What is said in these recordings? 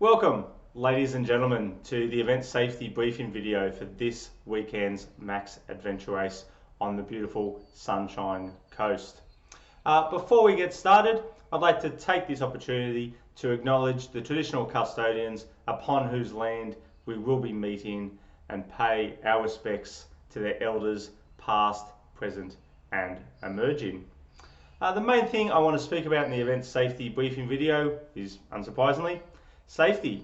Welcome, ladies and gentlemen, to the event safety briefing video for this weekend's Max Adventure Race on the beautiful Sunshine Coast. Before we get started, I'd like to take this opportunity to acknowledge the traditional custodians upon whose land we will be meeting and pay our respects to their elders past, present and emerging. The main thing I want to speak about in the event safety briefing video is, unsurprisingly, safety.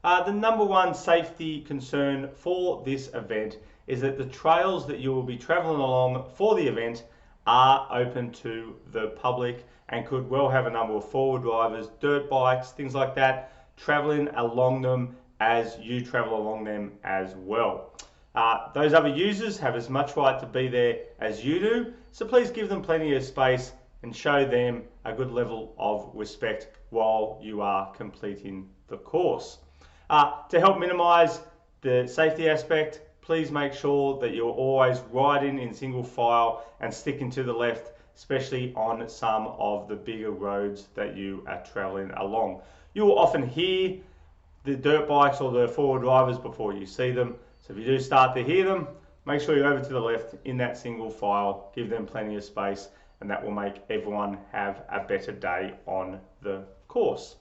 The number one safety concern for this event is that the trails that you will be travelling along for the event are open to the public and could well have a number of four-wheel drivers, dirt bikes, things like that, travelling along them as you travel along them as well. Those other users have as much right to be there as you do, so please give them plenty of space and show them a good level of respect while you are completing the course. To help minimise the safety aspect, please make sure that you're always riding in single file and sticking to the left, especially on some of the bigger roads that you are travelling along. You will often hear the dirt bikes or the four-wheel drivers before you see them, so if you do start to hear them, make sure you're over to the left in that single file, give them plenty of space, and that will make everyone have a better day on the course.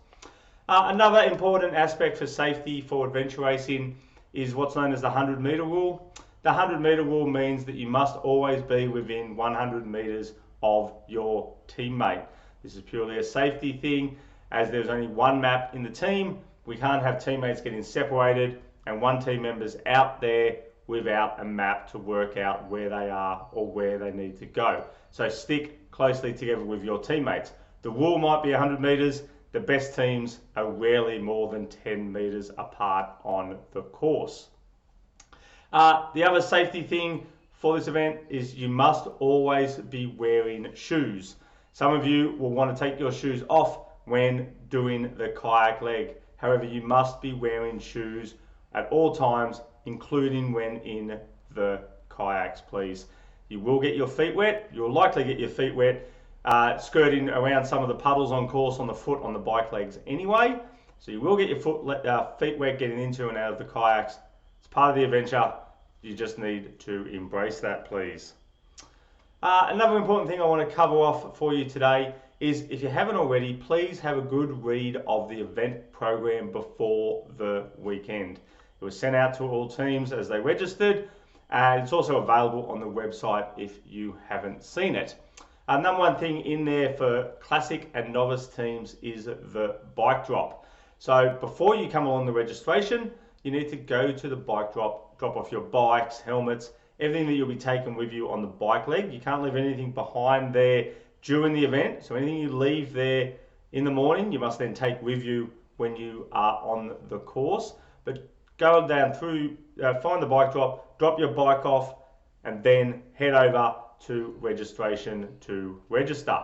Another important aspect for safety for adventure racing is what's known as the 100-metre rule. The 100-metre rule means that you must always be within 100 metres of your teammate. This is purely a safety thing, as there's only one map in the team. We can't have teammates getting separated and one team member's out there without a map to work out where they are or where they need to go. So stick closely together with your teammates. The rule might be 100 metres. The best teams are rarely more than 10 metres apart on the course. The other safety thing for this event is you must always be wearing shoes. Some of you will want to take your shoes off when doing the kayak leg. However, you must be wearing shoes at all times, including when in the kayaks, please. You will get your feet wet. You'll likely get your feet wet skirting around some of the puddles on course on the foot on the bike legs anyway. So you will get your feet wet getting into and out of the kayaks. It's part of the adventure. You just need to embrace that, please. Another important thing I want to cover off for you today is, if you haven't already, please have a good read of the event program before the weekend. It was sent out to all teams as they registered, and it's also available on the website if you haven't seen it. Number one thing in there for classic and novice teams is the bike drop. So before you come along the registration, you need to go to the bike drop off your bikes, helmets, everything that you'll be taking with you on the bike leg. You can't leave anything behind there during the event. So anything you leave there in the morning, you must then take with you when you are on the course. But go down through, find the bike drop your bike off, and then head over to registration to register.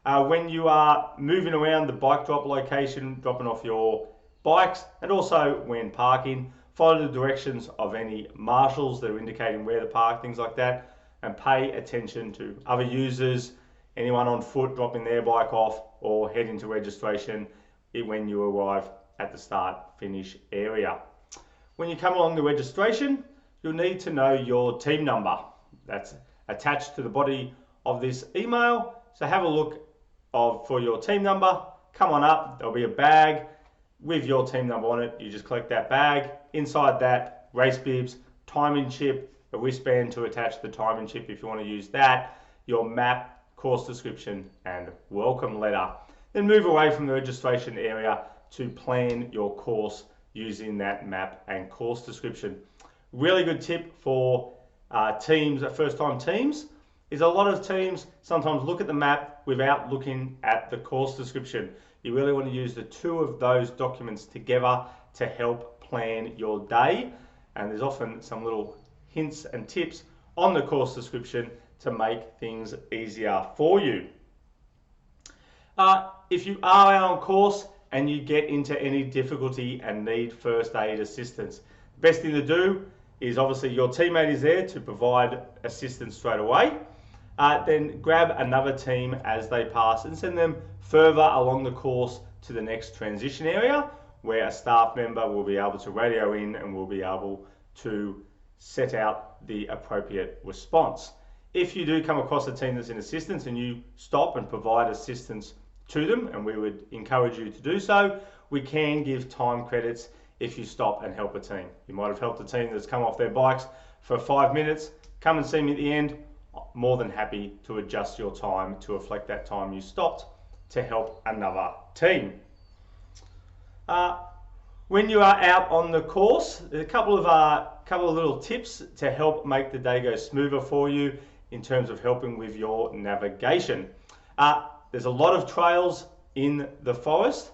When you are moving around the bike drop location, dropping off your bikes, and also when parking, follow the directions of any marshals that are indicating where to park, things like that, and pay attention to other users, anyone on foot dropping their bike off, or heading to registration when you arrive at the start-finish area. When you come along the registration, you'll need to know your team number. That's attached to the body of this email. So have a look for your team number. Come on up, there'll be a bag with your team number on it. You just collect that bag. Inside that, race bibs, timing chip, a wristband to attach the timing chip if you want to use that, your map, course description and welcome letter. Then move away from the registration area to plan your course using that map and course description. Really good tip for teams, first-time teams, is a lot of teams sometimes look at the map without looking at the course description. You really want to use the two of those documents together to help plan your day, and there's often some little hints and tips on the course description to make things easier for you. If you are out on course and you get into any difficulty and need first aid assistance, the best thing to do is, obviously your teammate is there to provide assistance straight away. Then grab another team as they pass and send them further along the course to the next transition area where a staff member will be able to radio in and will be able to set out the appropriate response. If you do come across a team that's in assistance and you stop and provide assistance to them, and we would encourage you to do so, we can give time credits if you stop and help a team. You might have helped a team that's come off their bikes for 5 minutes, come and see me at the end, more than happy to adjust your time to reflect that time you stopped to help another team. When you are out on the course, there's a couple of little tips to help make the day go smoother for you in terms of helping with your navigation. There's a lot of trails in the forest.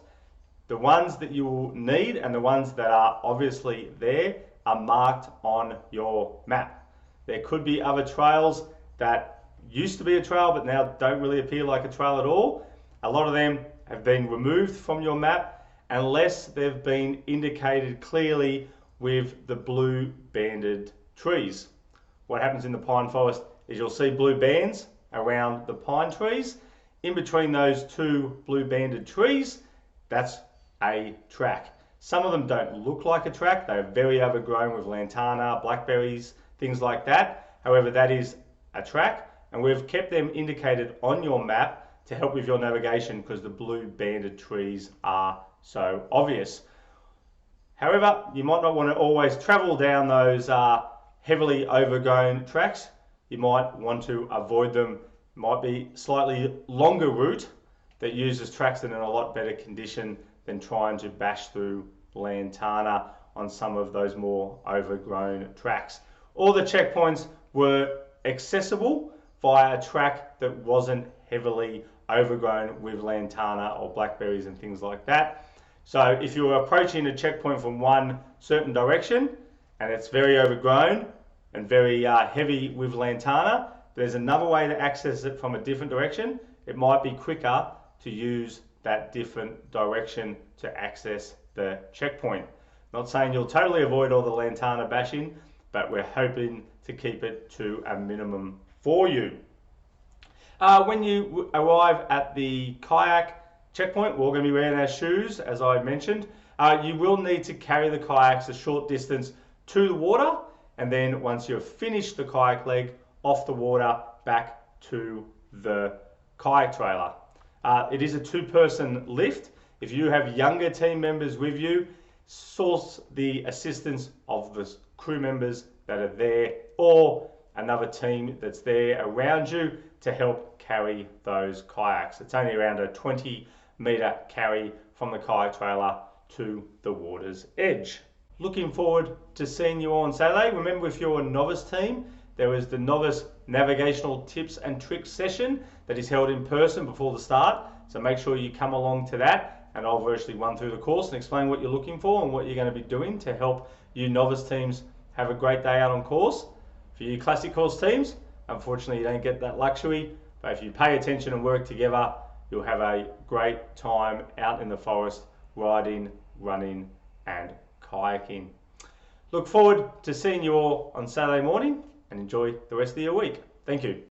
The ones that you will need and the ones that are obviously there are marked on your map. There could be other trails that used to be a trail but now don't really appear like a trail at all. A lot of them have been removed from your map unless they've been indicated clearly with the blue banded trees. What happens in the pine forest is you'll see blue bands around the pine trees. In between those two blue banded trees, that's a track. Some of them don't look like a track. They're very overgrown with lantana, blackberries, things like that. However, that is a track, and we've kept them indicated on your map to help with your navigation because the blue banded trees are so obvious. However, you might not want to always travel down those heavily overgrown tracks. You might want to avoid them. It might be slightly longer route that uses tracks that are in a lot better condition than trying to bash through lantana on some of those more overgrown tracks. All the checkpoints were accessible via a track that wasn't heavily overgrown with lantana or blackberries and things like that. So if you're approaching a checkpoint from one certain direction and it's very overgrown and very heavy with lantana, there's another way to access it from a different direction. It might be quicker to use that different direction to access the checkpoint. Not saying you'll totally avoid all the lantana bashing, but we're hoping to keep it to a minimum for you. When you arrive at the kayak checkpoint, we're all going to be wearing our shoes, as I mentioned. You will need to carry the kayaks a short distance to the water, and then once you've finished the kayak leg, off the water back to the kayak trailer. It is a two-person lift. If you have younger team members with you, source the assistance of the crew members that are there or another team that's there around you to help carry those kayaks. It's only around a 20-meter carry from the kayak trailer to the water's edge. Looking forward to seeing you all on Saturday. Remember, if you're a novice team, there is the novice navigational tips and tricks session that is held in person before the start. So make sure you come along to that, and I'll virtually run through the course and explain what you're looking for and what you're going to be doing to help you novice teams have a great day out on course. For you classic course teams, unfortunately you don't get that luxury, but if you pay attention and work together, you'll have a great time out in the forest riding, running and kayaking. Look forward to seeing you all on Saturday morning and enjoy the rest of your week. Thank you.